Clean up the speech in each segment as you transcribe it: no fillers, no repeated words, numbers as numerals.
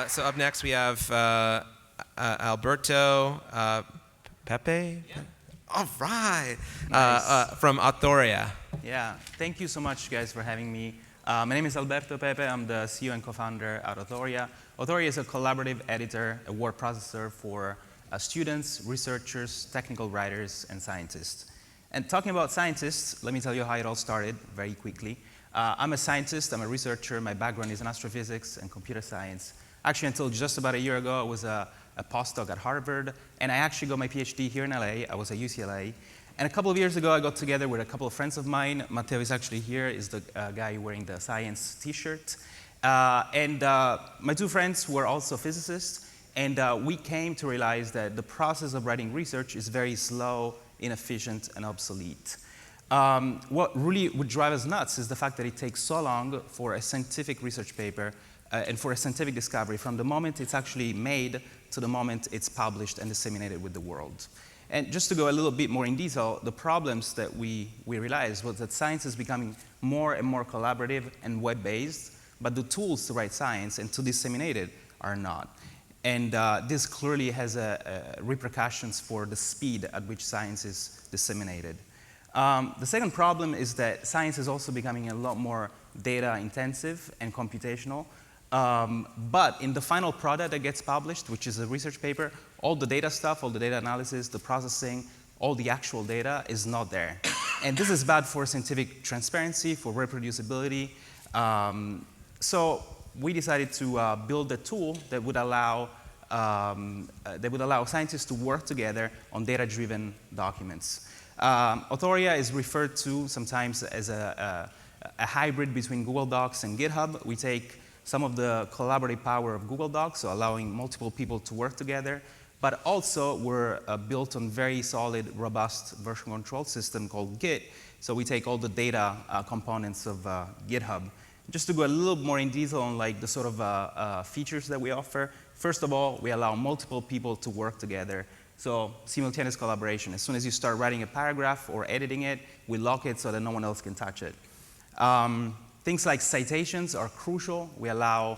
So up next we have Alberto Pepe. Yeah. All right. Nice. From Authorea. Yeah, thank you so much, guys, for having me. My name is Alberto Pepe. I'm the CEO and co-founder at Authorea. Authorea is a collaborative editor, a word processor for students, researchers, technical writers, and scientists. And talking about scientists, let me tell you how it all started very quickly. I'm a scientist, I'm a researcher. My background is in astrophysics and computer science. Actually, until just about a year ago, I was a postdoc at Harvard, and I actually got my PhD here in LA. I was at UCLA. And a couple of years ago, I got together with a couple of friends of mine. Matteo is actually here, is the guy wearing the science t-shirt. My two friends were also physicists, and we came to realize that the process of writing research is very slow, inefficient, and obsolete. What really would drive us nuts is the fact that it takes so long for a scientific research paper and for a scientific discovery from the moment it's actually made to the moment it's published and disseminated with the world. And just to go a little bit more in detail, the problems that we realized was that science is becoming more and more collaborative and web-based, but the tools to write science and to disseminate it are not. And this clearly has repercussions for the speed at which science is disseminated. The second problem is that science is also becoming a lot more data intensive and computational. But in the final product that gets published, which is a research paper, all the data stuff, all the data analysis, the processing, all the actual data is not there. And this is bad for scientific transparency, for reproducibility. So we decided to build a tool that would allow scientists to work together on data-driven documents. Authorea is referred to sometimes as a hybrid between Google Docs and GitHub. We take some of the collaborative power of Google Docs, so allowing multiple people to work together, but also we're built on very solid, robust version control system called Git. So we take all the data components of GitHub. Just to go a little more in detail on like the sort of features that we offer, first of all, we allow multiple people to work together. So simultaneous collaboration. As soon as you start writing a paragraph or editing it, we lock it so that no one else can touch it. Things like citations are crucial. We allow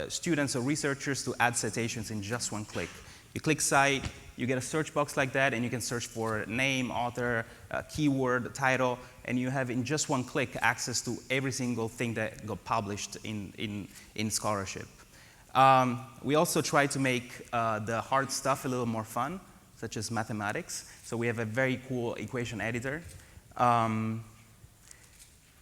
students or researchers to add citations in just one click. You click cite, you get a search box like that, and you can search for name, author, keyword, title, and you have in just one click access to every single thing that got published in scholarship. We also try to make the hard stuff a little more fun, such as mathematics. So we have a very cool equation editor.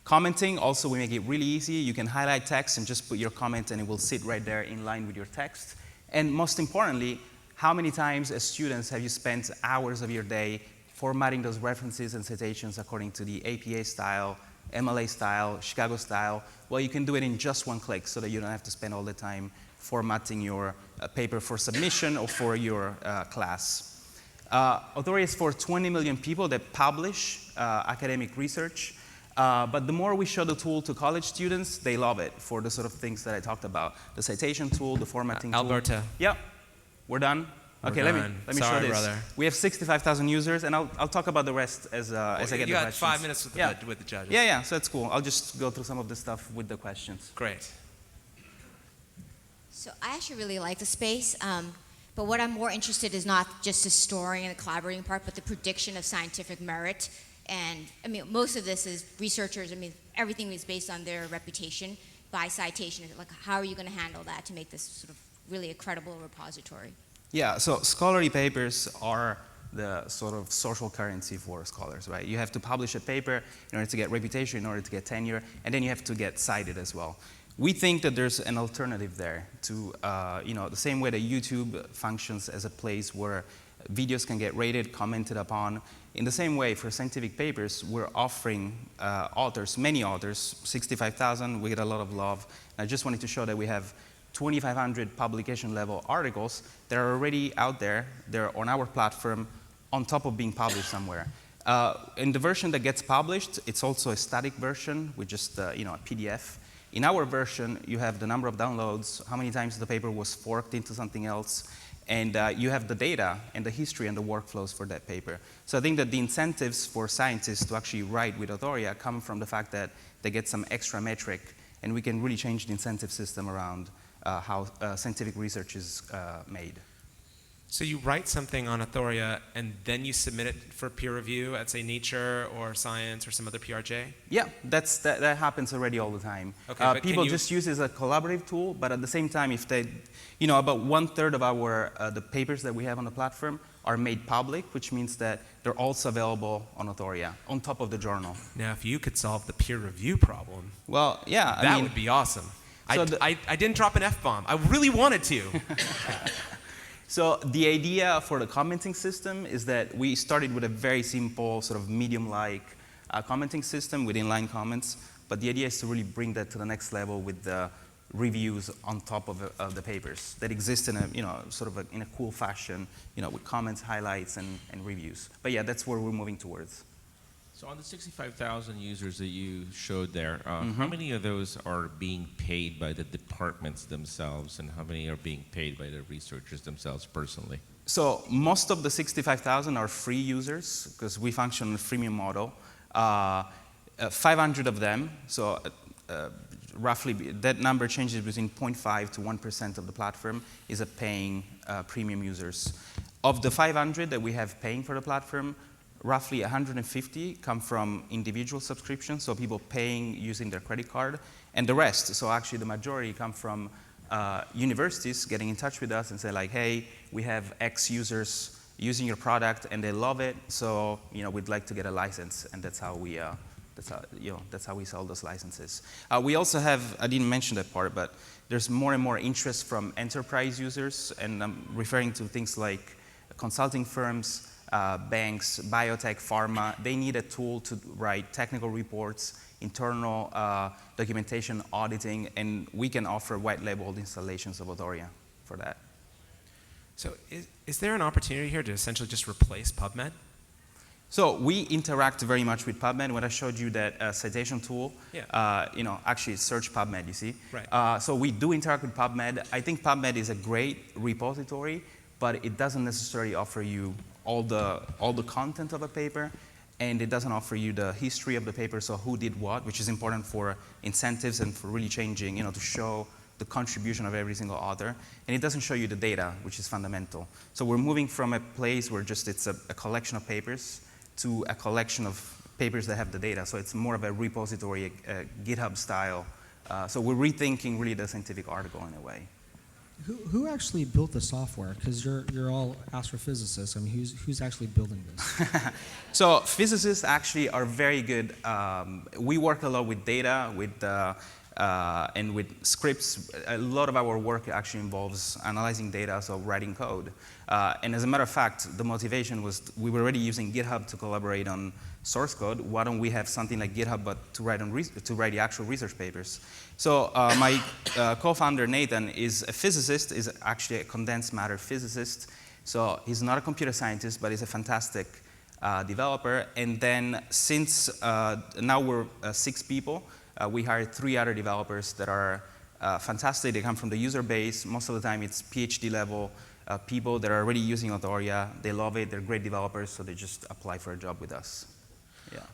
Commenting, also we make it really easy. You can highlight text and just put your comment and it will sit right there in line with your text. And most importantly, how many times as students have you spent hours of your day formatting those references and citations according to the APA style, MLA style, Chicago style? Well, you can do it in just one click so that you don't have to spend all the time formatting your paper for submission or for your class. Authorea is for 20 million people that publish academic research. But the more we show the tool to college students, they love it for the sort of things that I talked about. The citation tool, the formatting tool. Alberto. Yep, we're done. Okay, let me show this. Brother. We have 65,000 users, and I'll talk about the rest as I get the questions. You got 5 minutes with the judges. Yeah, so that's cool. I'll just go through some of the stuff with the questions. Great. So I actually really like the space, but what I'm more interested in is not just the story and the collaborating part, but the prediction of scientific merit. And I mean, most of this is researchers. I mean, everything is based on their reputation by citation. Like, how are you going to handle that to make this sort of really a credible repository? Yeah, so scholarly papers are the sort of social currency for scholars, right? You have to publish a paper in order to get reputation, in order to get tenure, and then you have to get cited as well. We think that there's an alternative there to, the same way that YouTube functions as a place where videos can get rated, commented upon. In the same way, for scientific papers, we're offering many authors, 65,000, we get a lot of love. And I just wanted to show that we have 2,500 publication-level articles that are already out there. They're on our platform on top of being published somewhere. In the version that gets published, it's also a static version with just a PDF. In our version, you have the number of downloads, how many times the paper was forked into something else, and you have the data and the history and the workflows for that paper. So I think that the incentives for scientists to actually write with Authorea come from the fact that they get some extra metric, and we can really change the incentive system around how scientific research is made. So you write something on Authorea and then you submit it for peer review at, say, Nature or Science or some other PRJ? Yeah, that happens already all the time. Okay, but people just use it as a collaborative tool, but at the same time, if they, about 1/3 of our the papers that we have on the platform are made public, which means that they're also available on Authorea, on top of the journal. Now, if you could solve the peer review problem, Well, yeah, that would be awesome. So I didn't drop an F-bomb. I really wanted to. So the idea for the commenting system is that we started with a very simple, sort of medium-like commenting system with inline comments, but the idea is to really bring that to the next level with the reviews on top of the papers that exist in a, in a cool fashion, with comments, highlights, and reviews. But yeah, that's where we're moving towards. So on the 65,000 users that you showed there, how many of those are being paid by the departments themselves, and how many are being paid by the researchers themselves personally? So most of the 65,000 are free users, because we function on a freemium model. 500 of them, so roughly that number changes between 0.5 to 1% of the platform, is a paying premium users. Of the 500 that we have paying for the platform, roughly 150 come from individual subscriptions, so people paying using their credit card, and the rest, so actually the majority, come from universities getting in touch with us and say like, hey, we have X users using your product and they love it, so we'd like to get a license, and that's how we sell those licenses. We also have, I didn't mention that part, but there's more and more interest from enterprise users, and I'm referring to things like consulting firms, banks, biotech, pharma. They need a tool to write technical reports, internal documentation, auditing, and we can offer white-labeled installations of Authorea for that. So is there an opportunity here to essentially just replace PubMed? So we interact very much with PubMed. When I showed you that citation tool, actually search PubMed, you see. Right. So we do interact with PubMed. I think PubMed is a great repository, but it doesn't necessarily offer you all the content of a paper, and it doesn't offer you the history of the paper, so who did what, which is important for incentives and for really changing, to show the contribution of every single author. And it doesn't show you the data, which is fundamental. So we're moving from a place where just it's a collection of papers to a collection of papers that have the data. So it's more of a repository, a GitHub style. So we're rethinking really the scientific article in a way. Who actually built the software? Because you're all astrophysicists. I mean, who's actually building this? So physicists actually are very good. We work a lot with data, and with scripts. A lot of our work actually involves analyzing data, so writing code. And as a matter of fact, the motivation was we were already using GitHub to collaborate on source code. Why don't we have something like GitHub, but to write the actual research papers? So my co-founder Nathan is a physicist. Is actually a condensed matter physicist. So he's not a computer scientist, but he's a fantastic developer. And then since now we're 6 people. We hired 3 other developers that are fantastic. They come from the user base. Most of the time, it's PhD level people that are already using Authorea. They love it. They're great developers, so they just apply for a job with us. Yeah.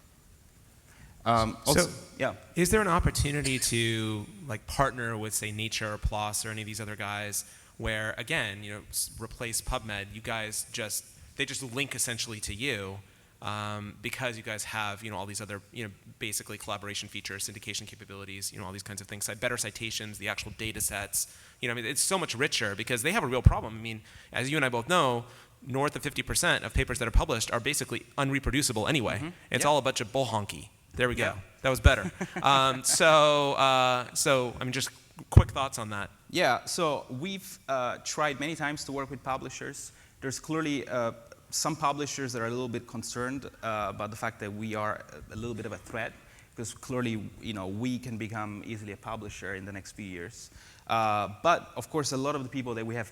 Is there an opportunity to partner with, say, Nature or PLOS or any of these other guys, where again, replace PubMed? You guys they just link essentially to you. Because you guys have, all these other, basically collaboration features, syndication capabilities, all these kinds of things, better citations, the actual data sets, it's so much richer because they have a real problem. I mean, as you and I both know, north of 50% of papers that are published are basically unreproducible anyway. Mm-hmm. It's all a bunch of bull honky. There we go. Yeah. That was better. Just quick thoughts on that. Yeah, so we've tried many times to work with publishers. There's clearly some publishers that are a little bit concerned about the fact that we are a little bit of a threat, because clearly, we can become easily a publisher in the next few years. But of course, a lot of the people that we have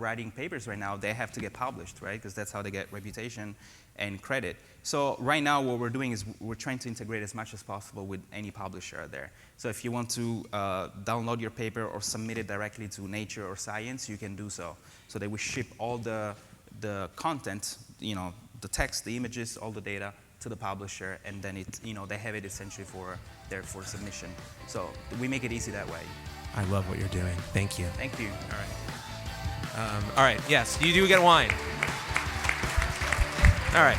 writing papers right now, they have to get published, right? Because that's how they get reputation and credit. So right now, what we're doing is we're trying to integrate as much as possible with any publisher out there. So if you want to download your paper or submit it directly to Nature or Science, you can do so. So that we ship all the content, the text, the images, all the data to the publisher, and then they have it essentially for submission. So we make it easy that way. I love what you're doing. Thank you. Thank you. All right. Yes, you do get wine. All right.